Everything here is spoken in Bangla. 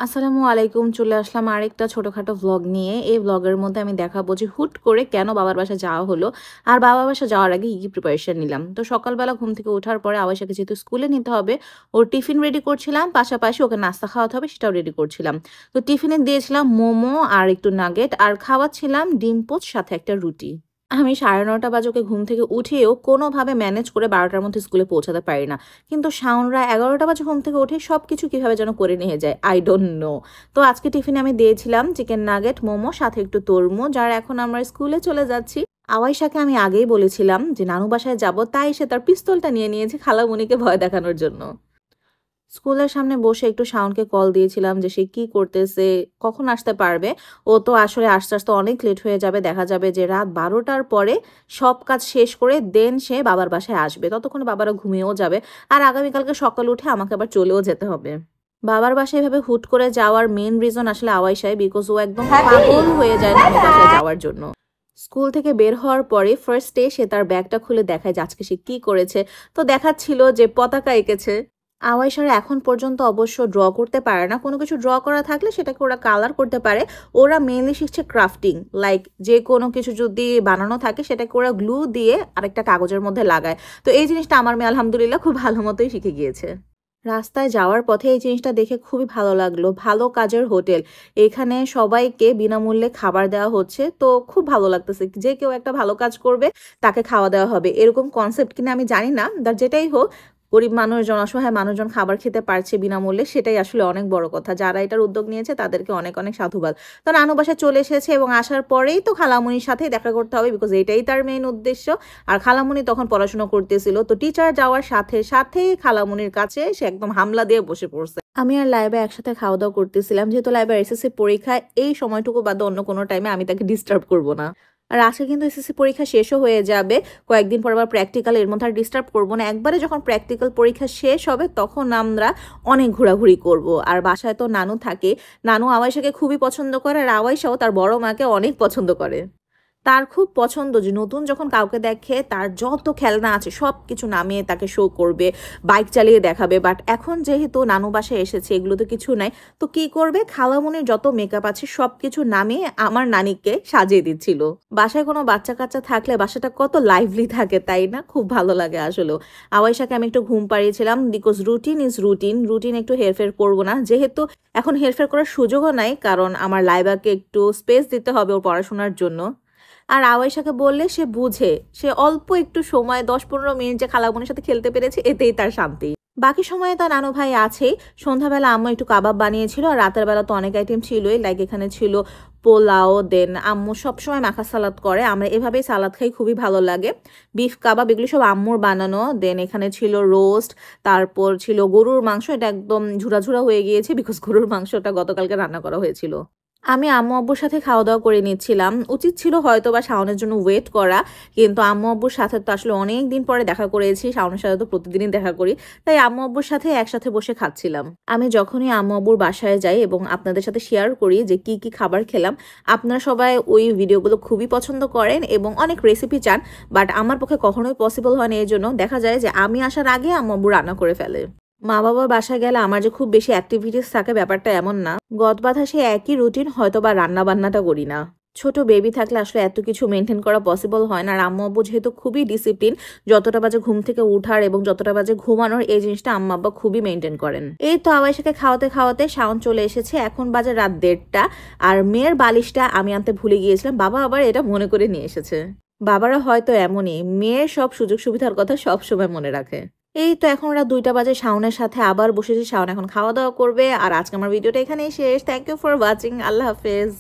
আসসালামু আলাইকুম। চলে আসলাম আরেকটা ছোটখাটো ভ্লগ নিয়ে। এই ভ্লগের মধ্যে আমি দেখাবো যে হুট করে কেন বাবার বাসায় যাওয়া হলো, আর বাবার বাসায় যাওয়ার আগে কি প্রিপারেশন নিলাম। তো সকালবেলা ঘুম থেকে ওঠার পরে আয়েশাকে যেহেতু স্কুলে নিতে হবে, ওর টিফিন রেডি করছিলাম, পাশাপাশি ওকে নাস্তা খাওয়াতে হবে সেটাও রেডি করছিলাম। তো টিফিনে দিয়েছিলাম মোমো আর একটু নাগেট, আর খাওয়াচ্ছিলাম ডিম পোচ সাথে একটা রুটি। আমি 9:30 বাজে ওকে ঘুম থেকে উঠিয়েও কোনোভাবে ম্যানেজ করে 12টার মধ্যে স্কুলে পৌঁছাতে পারি না। কিন্তু শাওনরা 11টা বাজে ঘুম থেকে উঠে সবকিছু কিভাবে যেন করে নিয়ে যায়, আই ডোন্ট নো। তো আজকে টিফিনে আমি দিয়েছিলাম চিকেন নাগেট, মোমো সাথে একটু তরমুজ, আর এখন আমরা স্কুলে চলে যাচ্ছি। আওয়াইশাকে আমি আগেই বলেছিলাম যে নানু বাসায় যাব, তাই সে তার পিস্তলটা নিয়ে নিয়েছে খালামণিকে ভয় দেখানোর জন্য। স্কুলের সামনে বসে একটু শাওনকে কল দিয়েছিলাম যে সে কি করতেছে, কখন আসতে পারবে। ও তো আসলে আস্তে আস্তে অনেক লেট হয়ে যাবে, দেখা যাবে যে রাত 12টার পরে সব কাজ শেষ করে দেন সে বাবার বাসায় আসবে, ততক্ষণে বাবারা ঘুমিয়েও যাবে। আর আগামীকালকে সকাল উঠে আমাকে আবার চলেও যেতে হবে। বাবার বাসায় এভাবে হুট করে যাওয়ার মেন রিজন আসলে আওয়াইশাই, বিকজ ও একদম পাগল হয়ে যায় নানু বাসায় যাওয়ার জন্য। স্কুল থেকে বের হওয়ার পরে ফার্স্ট ডে সে তার ব্যাগটা খুলে দেখায় যে আজকে সে কি করেছে। তো দেখাচ্ছিল যে পতাকা এঁকেছে। আওয়াইশারা এখন পর্যন্ত অবশ্য ড্র করতে পারে না, কোনো কিছু ড্র করা থাকলে সেটাকে ওরা কালার করতে পারে। ওরা মেইনলি শিখছে ক্রাফটিং, লাইক যে কোনো কিছু যদি বানানো থাকে সেটাকে ওরা গ্লু দিয়ে আরেকটা কাগজের মধ্যে লাগায়। তো এই জিনিসটা আমার মেয়ে আলহামদুলিল্লাহ খুব ভালো মতোই শিখে গিয়েছে। রাস্তায় যাওয়ার পথে এই জিনিসটা দেখে খুবই ভালো লাগলো, ভালো কাজের হোটেল। এখানে সবাইকে বিনামূল্যে খাবার দেওয়া হচ্ছে, তো খুব ভালো লাগতেছে যে কেউ একটা ভালো কাজ করবে তাকে খাওয়া দেওয়া হবে, এরকম কনসেপ্ট কিনা আমি জানি না। যেটাই হোক, গরিব মানুষজন, অসহায় মানুষজন খাবার খেতে পারছে বিনামূল্যে, সেটাই আসলে অনেক বড় কথা। যারা এটার উদ্যোগ নিয়েছে তাদেরকে অনেক অনেক সাধুবাদ। তো নানু বাসায় চলে এসেছে এবং আসার পরেই তো খালামুনির সাথেই দেখা করতে হবে, বিকজ এটাই তার মেইন উদ্দেশ্য। আর খালামুনি তখন পড়াশোনা করতেছিল, তো টিচার যাওয়ার সাথে সাথেই খালামুনির কাছে সে একদম হামলা দিয়ে বসে পড়ছে। আমি আর লাইবা একসাথে খাওয়া দাওয়া করতেছিলাম, যেহেতু লাইবার এসএসসি পরীক্ষা, এই সময়টুকু বাদে অন্য কোনো টাইমে আমি তাকে ডিস্টার্ব করবো না। আর আজকে কিন্তু এসএসসি পরীক্ষা শেষও হয়ে যাবে, কয়েকদিন পর আবার প্র্যাকটিক্যাল, এর মধ্যে আর ডিস্টার্ব করবো না। একবারে যখন প্র্যাকটিক্যাল পরীক্ষা শেষ হবে তখন আমরা অনেক ঘোরাঘুরি করব। আর বাসায় তো নানু থাকে, নানু আওয়াইশাকে খুবই পছন্দ করে, আর আওয়াইশাও তার বড় মাকে অনেক পছন্দ করে। তার খুব পছন্দ যে নতুন যখন কাউকে দেখে তার যত খেলনা আছে সব কিছু নামিয়ে তাকে শো করবে, বাইক চালিয়ে দেখাবে। বাট এখন যেহেতু নানু বাসায় এসেছে, এগুলো তো কিছু নাই, তো কি করবে, খালামুনির যত মেকআপ আছে সব কিছু নামিয়ে আমার নানিকে সাজিয়ে দিচ্ছিল। বাসায় কোনো বাচ্চা কাচ্চা থাকলে বাসাটা কত লাইভলি থাকে, তাই না? খুব ভালো লাগে আসলে। আওয়াইশাকে আমি একটু ঘুম পাড়িয়েছিলাম, because routine is routine, routine একটু হেরফের করবো না, যেহেতু এখন হেরফের করার সুযোগও নাই, কারণ আমার লাইবাকে একটু স্পেস দিতে হবে ওর পড়াশোনার জন্য। আর আওয়াইশাকে বললে সে বুঝে, সে অল্প একটু সময় 10-15 মিনিট যে খালামণির সাথে খেলতে পেরেছে এতেই তার শান্তি। বাকি সময়ে তার নানু ভাই আছেই। সন্ধ্যাবেলা আম্মু একটু কাবাব বানিয়েছিল, আর রাতের বেলা তো অনেক আইটেম ছিলই, লাইক এখানে ছিল পোলাও, দেন আম্মু সবসময় মাখা সালাদ করে, আমরা এভাবেই সালাদ খাই, খুবই ভালো লাগে। বিফ কাবাব এগুলো সব আম্মুর বানানো। দেন এখানে ছিল রোস্ট, তারপর ছিল গরুর মাংস, এটা একদম ঝুরা ঝুরা হয়ে গিয়েছে বিকজ গরুর মাংসটা গতকালকে রান্না করা হয়েছিল। আমি আম্মু আব্বুর সাথে খাওয়া দাওয়া করে নিচ্ছিলাম, উচিত ছিল হয়তো বা শাওনের জন্য ওয়েট করা, কিন্তু আম্মু আব্বুর সাথে তো আসলে অনেক দিন পরে দেখা করেছি, শাওনের সাথে তো প্রতিদিনই দেখা করি, তাই আম্মু আব্বুর সাথে একসাথে বসে খাচ্ছিলাম। আমি যখনই আম্মু আব্বুর বাসায় যাই এবং আপনাদের সাথে শেয়ার করি যে কি কি খাবার খেলাম, আপনারা সবাই ওই ভিডিওগুলো খুবই পছন্দ করেন এবং অনেক রেসিপি চান, বাট আমার পক্ষে কখনোই পসিবল হয় না। এই জন্য দেখা যায় যে আমি আসার আগে আম্মু আব্বু রান্না করে ফেলে। মা বাবার বাসায় গেলে আমার যে খুব বেশি অ্যাক্টিভিটিস থাকে ব্যাপারটা এমন না, গত বাঁধা সে একই রুটিন, হয়তো বা রান্না বান্নাটা করি না। ছোট বেবি থাকলে আসলে এত কিছু মেনটেন করা পসিবল হয় না, আর আম্মু আব্বু যেহেতু খুবই ডিসিপ্লিন, যতটা বাজে ঘুম থেকে উঠার এবং যতটা বাজে ঘুমানোর, এই জিনিসটা আম্মা আব্বা খুবই মেনটেন করেন। এই তো আওয়াইশাকে খাওয়াতে খাওয়াতে শাওন চলে এসেছে, এখন বাজে রাত 1:30। আর মেয়ের বালিশটা আমি আনতে ভুলে গিয়েছিলাম, বাবা আবার এটা মনে করে নিয়ে এসেছে। বাবারা হয়তো এমনই, মেয়ের সব সুযোগ সুবিধার কথা সব সময় মনে রাখে। এই তো এখন রাত 2টা বাজে, শাওনের সাথে আবার বসেছি, শাওন এখন খাওয়া দাওয়া করবে। আর আজকে আমার ভিডিওটা এখানেই শেষ। থ্যাংক ইউ ফর ওয়াচিং, আল্লাহ হাফেজ।